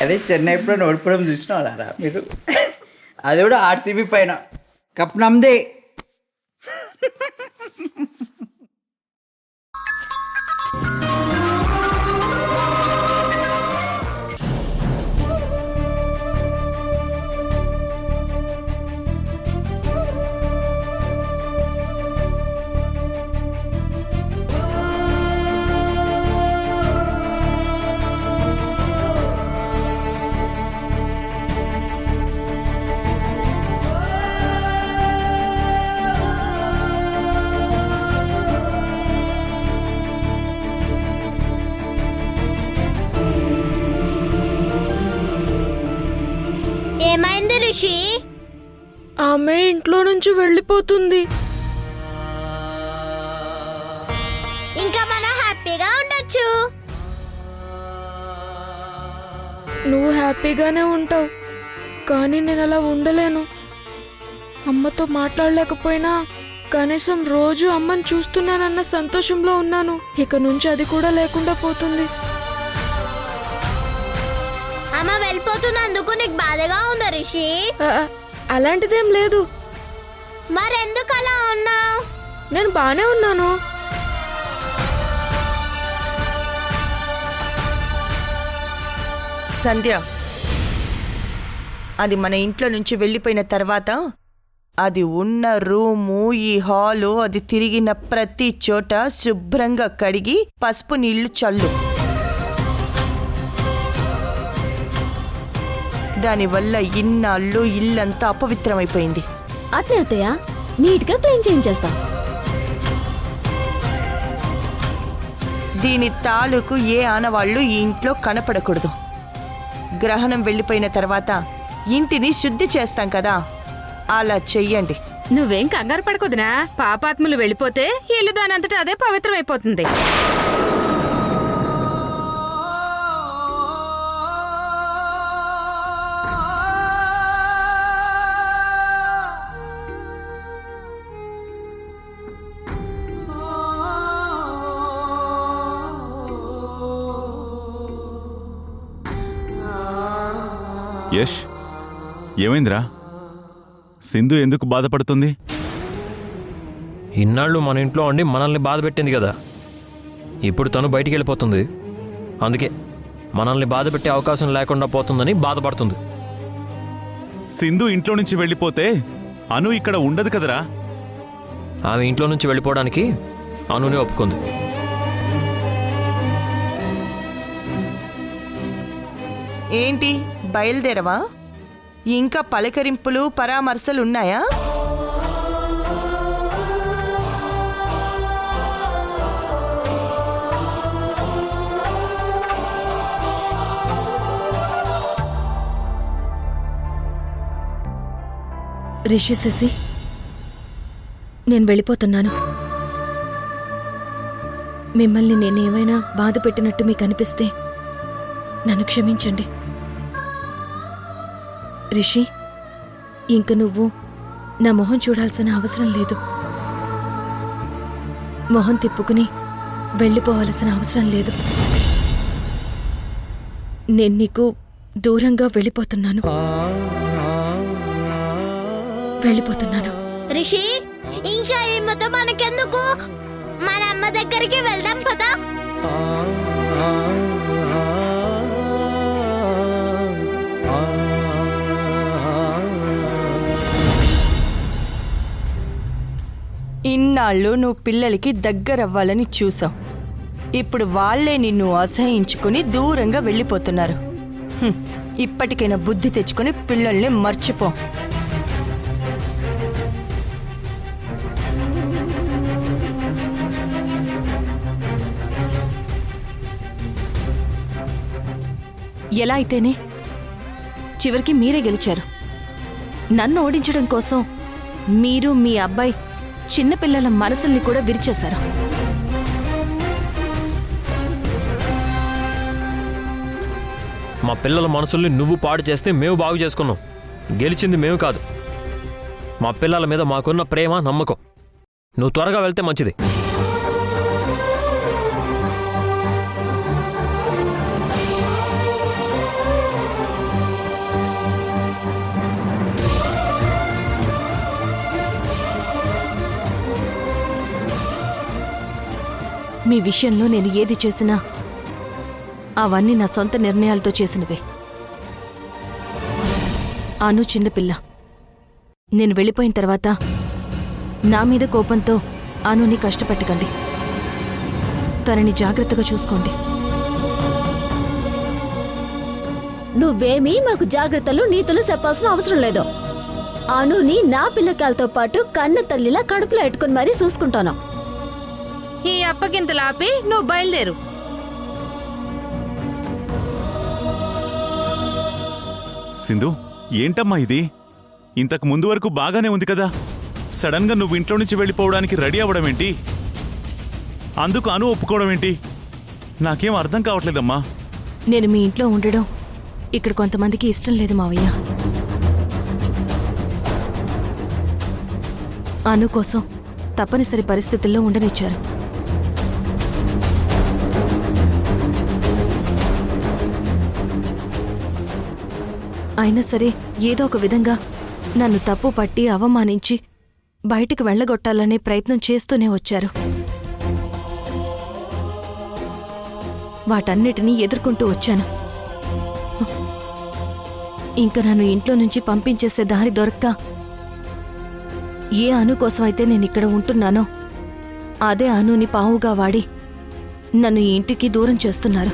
అదే చెన్నై ఎప్పుడైనా ఓడిపోవడం చూసినారా మీరు? అది కూడా ఆర్సీబీ పైన. కప్ నమ్దే. ఏమైంది రిషి? ఆమె ఇంట్లో నుంచి వెళ్ళిపోతుంది. ఇంకా మనం హ్యాపీగా ఉండొచ్చు. నువ్వు హ్యాపీగానే ఉంటావు, కానీ నేను అలా ఉండలేను. అమ్మతో మాట్లాడలేకపోయినా కనీసం రోజు అమ్మని చూస్తున్నానన్న సంతోషంలో ఉన్నాను. ఇక నుంచి అది కూడా లేకుండా పోతుంది. అమ్మ వెళ్ళిపోతున్నందుకు నీకు బాధగా ఉందా రిషి? అలాంటిదేం లేదు. మరెందుకు అలా ఉన్నావు? నేను బానే ఉన్నాను. సంధ్య, అది మన ఇంట్లో నుంచి వెళ్ళిపోయిన తర్వాత అది ఉన్న రూము, ఈ హాలు, అది తిరిగిన ప్రతి చోట శుభ్రంగా కడిగి పసుపు నీళ్లు చల్లు. దానివల్ల ఇన్నాళ్ళు ఇల్లంతా అపవిత్రమైపోయింది. అట్నే అత్తయ్య, నీట్ గా క్లీన్ చేయించేస్తా. దీని తాలూకు ఏ ఆనవాళ్లు ఈ ఇంట్లో కనపడకూడదు. గ్రహణం వెళ్ళిపోయిన తర్వాత ఇంటిని శుద్ధి చేస్తాం కదా, అలా చెయ్యండి. నువ్వేం కంగారు పడకొద్దునా. పాపాత్ములు వెళ్ళిపోతే ఇల్లు దానంతటా అదే పవిత్రమైపోతుంది. యష్, ఏమైందిరా? సింధు ఎందుకు బాధపడుతుంది? ఇన్నాళ్ళు మన ఇంట్లో ఉండి మనల్ని బాధ పెట్టింది కదా, ఇప్పుడు తను బయటికి వెళ్ళిపోతుంది. అందుకే మనల్ని బాధ పెట్టే అవకాశం లేకుండా పోతుందని బాధపడుతుంది. సింధు ఇంట్లో నుంచి వెళ్ళిపోతే అను ఇక్కడ ఉండదు కదరా? ఆమె ఇంట్లో నుంచి వెళ్ళిపోవడానికి అనునే ఒప్పుకుంది. ఏంటి బయలుదేరవా? ఇంకా పలకరింపులు, పరామర్శలున్నాయా? రిషి, శశి, నేను వెళ్ళిపోతున్నాను. మిమ్మల్ని నేనేమైనా బాధ పెట్టినట్టు మీకు అనిపిస్తే నన్ను క్షమించండి. రిషి, ఇంక నువ్వు నా మొహం చూడాల్సిన అవసరం లేదు. మొహం తిప్పుకుని వెళ్ళిపోవాల్సిన అవసరం లేదు. నేను నీకు దూరంగా వెళ్ళిపోతున్నాను. రిషి, ఇంకా ఈ ముద్ద మనకెందుకు? మన అమ్మ దగ్గరికి వెళ్దాం పదా. ఇన్నాళ్ళు నువ్వు పిల్లలకి దగ్గరవ్వాలని చూసావు. ఇప్పుడు వాళ్లే నిన్ను అసహించుకుని దూరంగా వెళ్ళిపోతున్నారు. ఇప్పటికైనా బుద్ధి తెచ్చుకుని పిల్లల్ని మర్చిపో. ఎలా అయితేనే చివరికి మీరే గెలిచారు. నన్ను ఓడించడం కోసం మీరు మీ అబ్బాయి చిన్నపిల్లల మనసుల్ని కూడా విరిచేశారు. మా పిల్లల మనసుల్ని నువ్వు పాడు చేస్తే మేము బాగు చేసుకున్నాం. గెలిచింది మేము కాదు. మా పిల్లల మీద మాకున్న ప్రేమ, నమ్మకం. నువ్వు త్వరగా వెళ్తే మంచిది. మీ విషయంలో నేను ఏది చేసినా అవన్నీ నా సొంత నిర్ణయాలతో చేసినవే. అను చిన్నపిల్ల. నేను వెళ్ళిపోయిన తర్వాత నా మీద కోపంతో అనుని కష్టపెట్టకండి. తనని జాగ్రత్తగా చూసుకోండి. నువ్వేమీ మాకు జాగ్రత్తలు నీతులు చెప్పాల్సిన అవసరం లేదు. అనుని నా పిల్లకాయలతో పాటు కన్న తల్లిలా కడుపులో ఎట్టుకుని మరీ చూసుకుంటాను. ఈ అప్పగింతలు ఆపి నువ్వు బయలుదేరు. సింధు, ఏంటమ్మా ఇది? ఇంతకు ముందు వరకు బాగానే ఉంది కదా. సడన్ గా నువ్వు ఇంట్లో నుంచి వెళ్ళిపోవడానికి రెడీ అవ్వడం ఏంటి? అందుకు అను ఒప్పుకోవడం ఏంటి? నాకేం అర్థం కావట్లేదమ్మా. నేను మీ ఇంట్లో ఉండడం ఇక్కడ కొంతమందికి ఇష్టం లేదు మావయ్య. అను కోసం తప్పనిసరి పరిస్థితుల్లో ఉండనిచ్చారు. అయినా సరే ఏదో ఒక విధంగా నన్ను తప్పు పట్టి అవమానించి బయటికి వెళ్ళగొట్టాలనే ప్రయత్నం చేస్తూనే వచ్చారు. వాటన్నిటినీ ఎదుర్కొంటూ వచ్చాను. ఇంకా నన్ను ఇంట్లో నుంచి పంపించేసే దారి దొరక్క ఏ అను కోసమైతే నేనిక్కడ ఉంటున్నానో అదే అనుని పావుగా వాడి నన్ను ఈ ఇంటికి దూరం చేస్తున్నారు.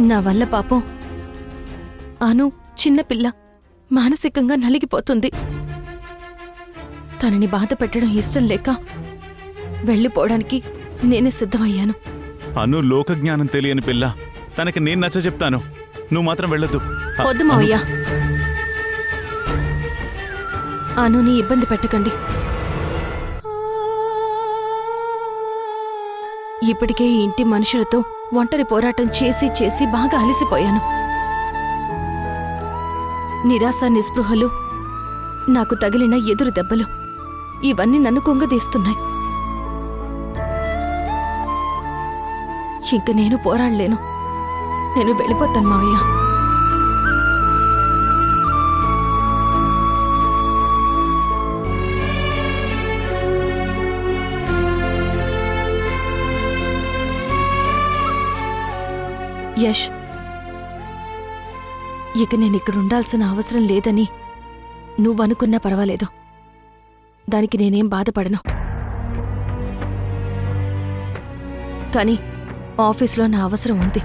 నా వల్ల పాపం అను చిన్నపిల్ల మానసికంగా నలిగిపోతుంది. తనని బాధ పెట్టడం ఇష్టం లేక వెళ్ళిపోవడానికి నేనే సిద్ధమయ్యాను. అను లోకజ్ఞానం తెలియని పిల్ల. తనకి నేను నచ్చ చెప్తాను. నువ్వు మాత్రం వెళ్ళొద్దు. వద్దు మావయ్య. అనుని ఇబ్బంది పెట్టకండి. ఇప్పటికే ఈ ఇంటి మనుషులతో ఒంటరి పోరాటం చేసి చేసి బాగా అలసిపోయాను. నిరాశ నిస్పృహలు, నాకు తగిలిన ఎదురు దెబ్బలు ఇవన్నీ నన్ను కుంగదీస్తున్నాయి. ఇంక నేను పోరాడలేను. నేను వెళ్ళిపోతాను మావయ్య. యష్, ఇక నేను ఇక్కడ ఉండాల్సిన అవసరం లేదని నువ్వనుకున్నా పర్వాలేదు. దానికి నేనేం బాధపడను. కానీ ఆఫీస్లో నా అవసరం ఉంది.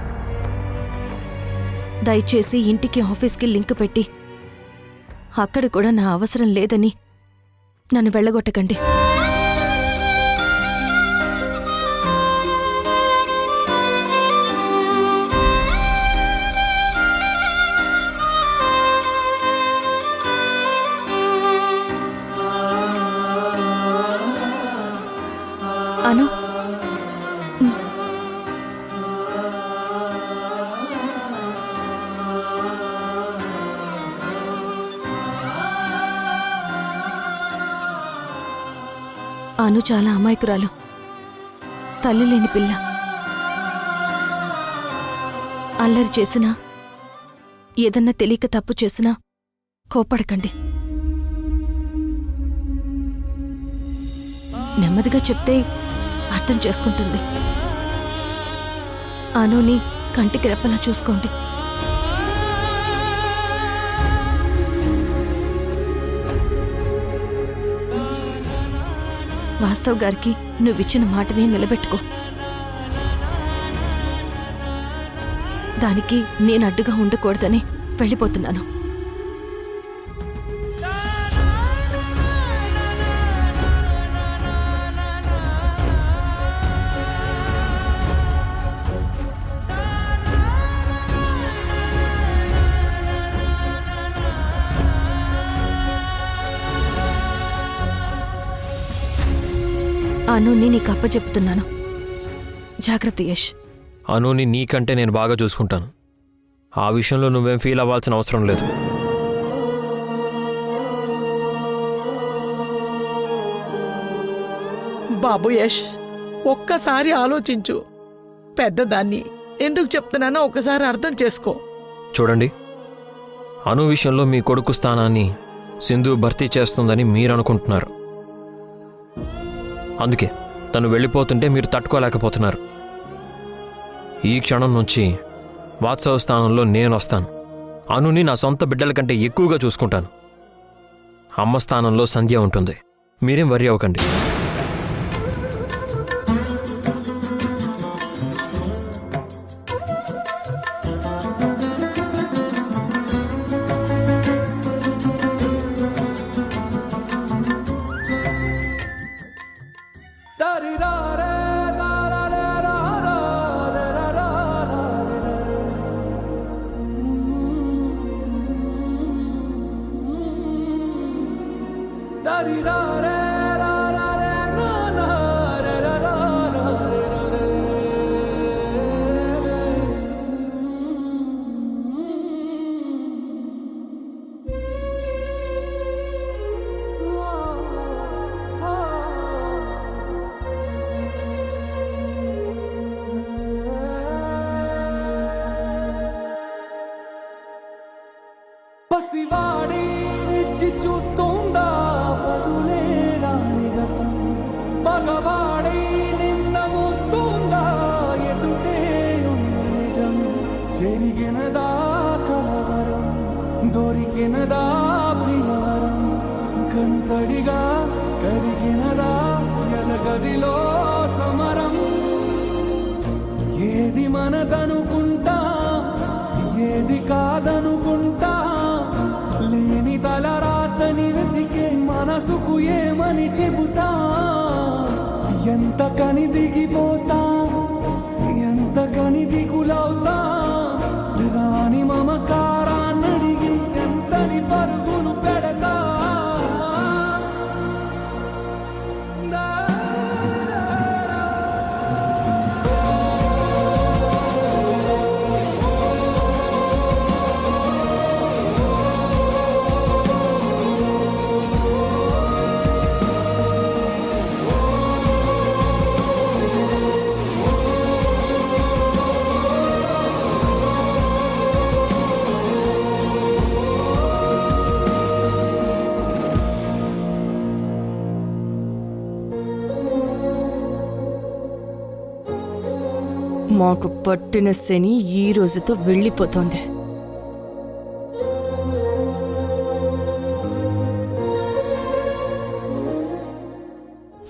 దయచేసి ఇంటికి ఆఫీస్కి లింక్ పెట్టి అక్కడ కూడా నా అవసరం లేదని నన్ను వెళ్ళగొట్టకండి. అను, అను చాలా అమాయకురాలు, తల్లి లేని పిల్ల. అల్లరి చేసినా, ఏదన్నా తెలియక తప్పు చేసినా కోపడకండి. నెమ్మదిగా చెప్తే అర్థం చేసుకుంటుంది. అనుని కంటికి రెప్పలా చూసుకోండి. వాస్తవ్ గారికి నువ్విచ్చిన మాటని నిలబెట్టుకో. దానికి నేను అడ్డుగా ఉండకూడదని వెళ్ళిపోతున్నాను. అనుని నీకు అప్పచెప్తున్నాను. జాగ్రత్త యష్. అనుని నీకంటే నేను బాగా చూసుకుంటాను. ఆ విషయంలో నువ్వేం ఫీల్ అవ్వాల్సిన అవసరం లేదు. బాబు యష్, ఒక్కసారి ఆలోచించు. పెద్దదాన్ని ఎందుకు చెప్తున్నానో ఒకసారి అర్థం చేసుకో. చూడండి, అను విషయంలో మీ కొడుకు స్థానాన్ని సింధు భర్తీ చేస్తుందని మీరు అనుకుంటున్నారు. అందుకే తను వెళ్ళిపోతుంటే మీరు తట్టుకోలేకపోతున్నారు. ఈ క్షణం నుంచి వాత్సవ స్థానంలో నేను వస్తాను. అనుని నా సొంత బిడ్డల కంటే ఎక్కువగా చూసుకుంటాను. అమ్మ స్థానంలో సంధ్య ఉంటుంది. మీరేం వర్రీ అవ్వకండి. పసివాడి నిచ్చి చూస్తుందా బదులే రాని గతం, మగవాడి నిన్న మోస్తుందా ఎదుటే ఉన్న నిజం, జరిగినదా కలవరం దొరికినదా ప్రియవరం, కనుతడిగా కరిగినదా ఎలగదిలో సమరం, ఏది మనదనుకుంటా ఏది కాదనుకుంటా, లేని తలరాతని వెతికే మనసుకు ఏమని చెబుతా, ఎంత కని దిగిపోతా ఎంత కని దిగులవుతా, రాని మమకారాన్నడిగి ఎంతని పరుగులు పెడతా. మాకు పట్టిన శని ఈ రోజుతో వెళ్ళిపోతోంది.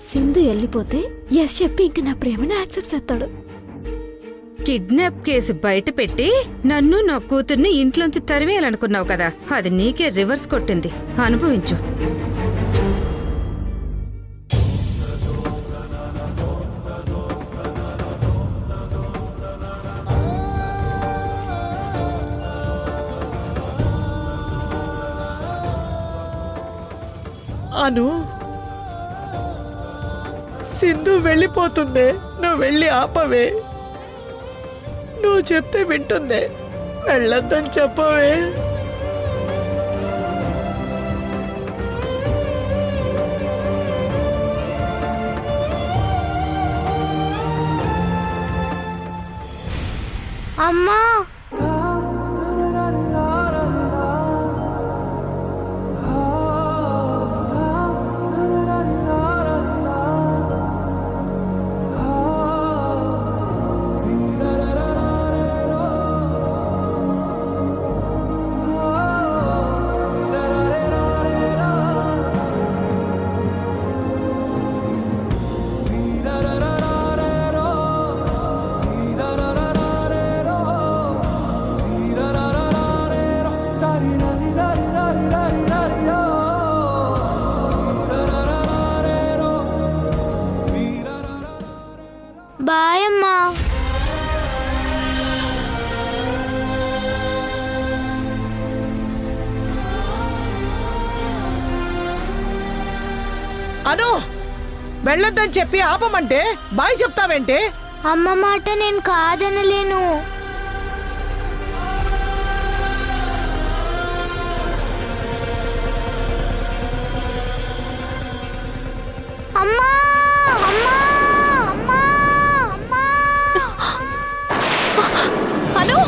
సింధు వెళ్ళిపోతే ఎస్ చెప్పి ఇంక నా ప్రేమను యాక్సెప్ట్ చేస్తాడు. కిడ్నాప్ కేసు బయట పెట్టి నన్ను నా కూతుర్ని ఇంట్లోంచి తరివేయాలనుకున్నావు కదా, అది నీకే రివర్స్ కొట్టింది. అనుభవించు. అను, సింధు వెళ్ళిపోతుందే, నువ్వు వెళ్ళి ఆపవే. నువ్వు చెప్తే వింటుందే, వెళ్ళొద్దని చెప్పవే. అమ్మా బాయ్ అమ్మా. అను, వెళ్ళొద్దని చెప్పి ఆపమంటే బాయ్ చెప్తావేంటే? అమ్మ మాట నేను కాదనలేను. అమ్మా అమ్మా అమ్మా అమ్మా. అను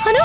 అను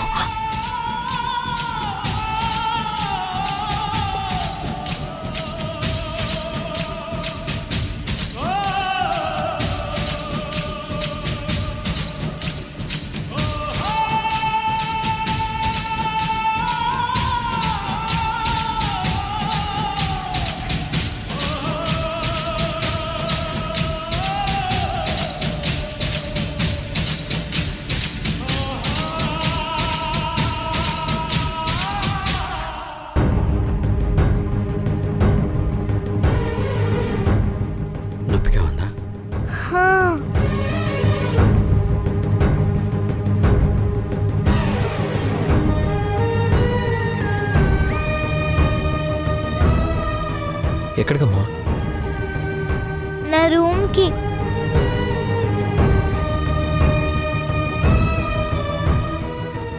హా. ఎక్కడికమ్మా? నా రూమ్కి.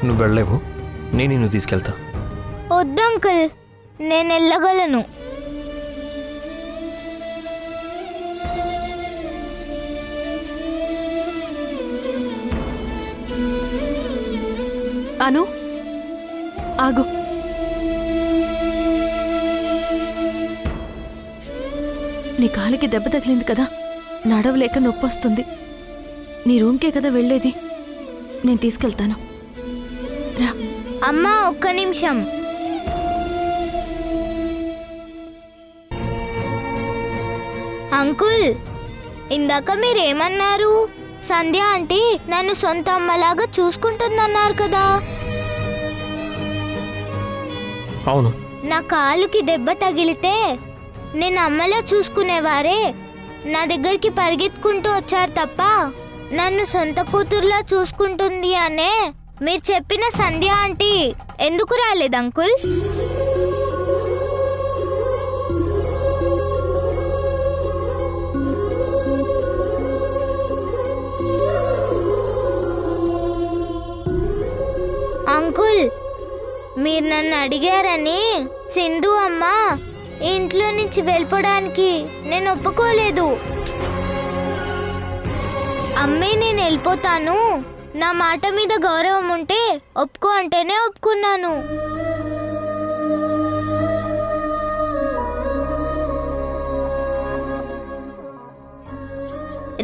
నువ్వు వెళ్ళలేవు, నేను నిన్ను తీసుకెళ్తా. వద్దు అంకుల్, నేను వెళ్ళగలను. అను ఆగు. నీ కాలికి దెబ్బ తగిలింది కదా, నడవలేక నొప్పి వస్తుంది. నీ రూమ్కే కదా వెళ్ళేది, నేను తీసుకెళ్తాను రా. అమ్మా ఒక్క నిమిషం. అంకుల్, ఇందాక మీరేమన్నారు? సంధ్య ఆంటీ నన్ను సొంత అమ్మలాగా చూసుకుంటుందన్నారు కదా. అవును. నా కాలుకి దెబ్బ తగిలితే నేను అమ్మలా చూసుకునేవారే నా దగ్గరికి పరిగెత్తుకుంటూ వచ్చారు తప్ప నన్ను సొంత కూతురులా చూసుకుంటుంది అనే మీరు చెప్పిన సంధ్య ఆంటీ ఎందుకు రాలేదు అంకుల్? అంకుల్, మీరు నన్ను అడిగారని సింధు అమ్మ ఇంట్లో నుంచి వెళ్ళిపోవడానికి నేను ఒప్పుకోలేదు. అమ్మే నేను వెళ్ళిపోతాను, నా మాట మీద గౌరవం ఉంటే ఒప్పుకో అంటేనే ఒప్పుకున్నాను.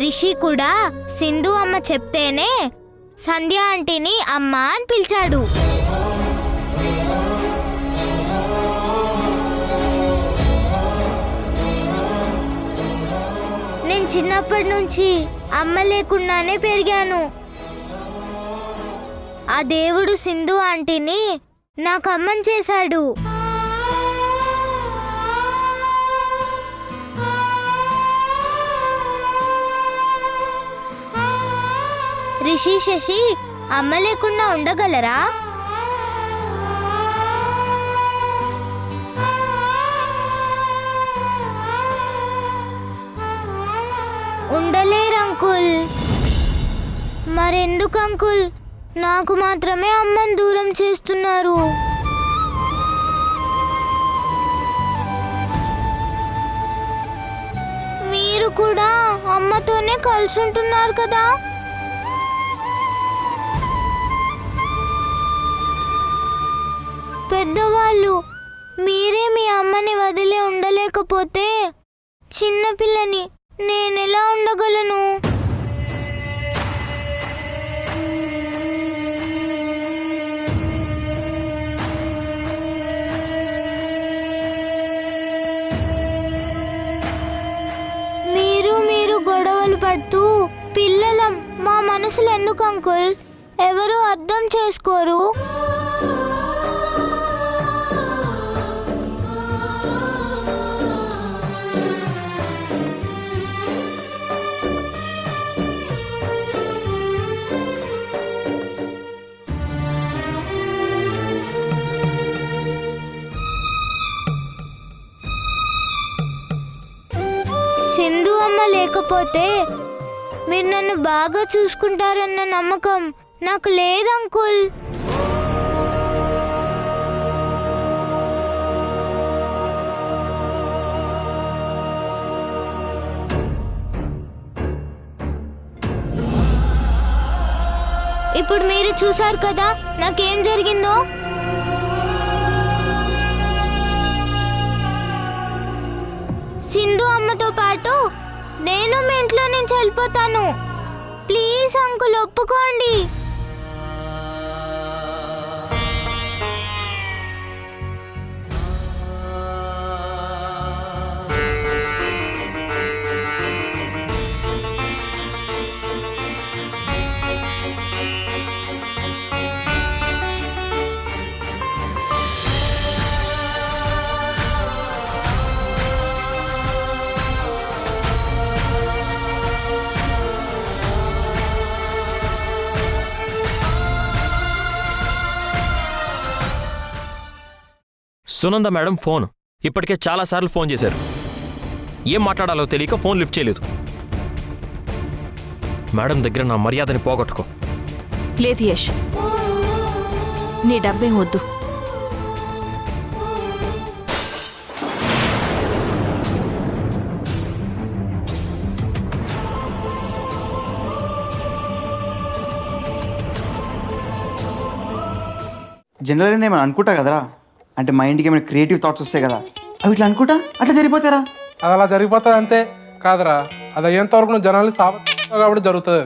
రిషి కూడా సింధు అమ్మ చెప్తేనే సంధ్య ఆంటీని అమ్మ అని పిలిచాడు. నేను చిన్నప్పటి నుంచి అమ్మ లేకుండానే పెరిగాను. ఆ దేవుడు సింధు ఆంటీని నాకు అమ్మని చేశాడు. రిషి శశి అమ్మ లేకుండా ఉండగలరా? ఉండలేరు అంకుల్. మరెందుకు అంకుల్ నాకు మాత్రమే అమ్మని దూరం చేస్తున్నారు? మీరు కూడా అమ్మతోనే కలిసి ఉంటున్నారు కదా. పెద్దవాళ్ళు మీరే మీ అమ్మని వదిలే ఉండలేకపోతే చిన్నపిల్లని నేనెలా ఉండగలను? మీరు గొడవలు పడుతూ పిల్లలం మా మనసులు ఎందుకు అంకుల్? ఎవరు అర్థం చేసుకోరు. సింధు అమ్మ లేకపోతే మీరు నన్ను బాగా చూసుకుంటారన్న నమ్మకం నాకు లేదు అంకుల్. ఇప్పుడు మీరు చూసారు కదా నాకేం జరిగిందో. సింధు అమ్మతో పాటు నేను మీ ఇంట్లో నుంచి వెళ్ళిపోతాను. ప్లీజ్ అంకుల్ ఒప్పుకోండి. సునంద మేడం ఫోన్ ఇప్పటికే చాలాసార్లు ఫోన్ చేశారు. ఏం మాట్లాడాలో తెలియక ఫోన్ లిఫ్ట్ చేయలేదు. మేడం దగ్గర నా మర్యాదని పోగొట్టుకో. లేదు యష్, నీ డబ్బేం వద్దు. జనరల్గా నేను అనుకుంటా కదరా, అంటే మైండ్కి ఏమైనా క్రియేటివ్ థాట్స్ వస్తాయి కదా, అవి ఇట్లా అనుకుంటా అట్లా జరిగిపోతారా? అది అలా జరిగిపోతుంది అంతే కాదురా. అది అయ్యేంత వరకు నువ్వు జనాల్ని కాబట్టి జరుగుతుంది.